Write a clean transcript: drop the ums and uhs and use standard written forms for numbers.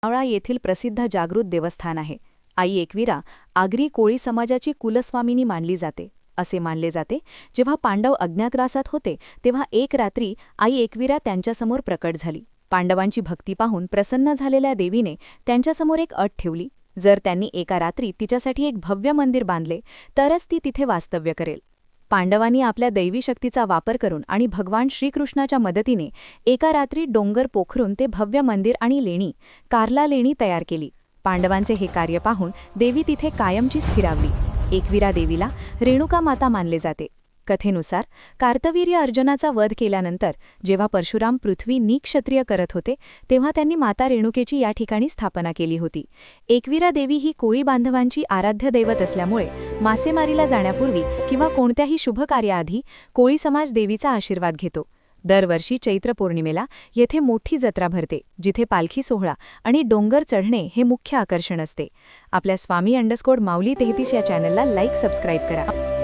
लोणावळा येथील प्रसिद्ध जागृत देवस्थान आहे. आई एकवीरा आगरी कोळी समाजाची कुलस्वामिनी मानली जाते. असे मानले जाते, जेव्हा पांडव अज्ञातवासात होते तेव्हा एक रात्री आई एकवीरा त्यांच्यासमोर प्रकट झाली. पांडवांची भक्ती पाहून प्रसन्न झालेल्या देवीने त्यांच्यासमोर एक अट ठेवली. जर त्यांनी एका रात्री तिच्यासाठी एक भव्य मंदिर बांधले तरच ती तिथे वास्तव्य करेल. पांडवांनी आपल्या दैवी शक्तीचा वापर करून आणि भगवान श्रीकृष्णाच्या मदतीने एका रात्री डोंगर पोखरून ते भव्य मंदिर आणि लेणी, कार्ला लेणी तयार केली. पांडवांचे हे कार्य पाहून देवी तिथे कायमची स्थिरावली. एकवीरा देवीला रेणुका माता मानले जाते. कथेनुसार कार्तवीर्य अर्जुनाचा वध केल्यानंतर जेव्हा परशुराम पृथ्वी निक्षत्रिय करत होते तेव्हा त्यांनी माता रेणुकेची या ठिकाणी स्थापना केली होती. एकवीरा देवी ही कोळी बांधवांची आराध्य दैवत असल्यामुळे मासेमारीला जाण्यापूर्वी किंवा कोणत्याही शुभ कार्याआधी कोळी समाज देवीचा आशीर्वाद घेतो. दरवर्षी चैत्र पौर्णिमेला येथे मोठी जत्रा भरते, जिथे पालखी सोहळा आणि डोंगर चढणे हे मुख्य आकर्षण असते. आपल्या स्वामी_माऊली 33 या चॅनलला लाईक सबस्क्राईब करा.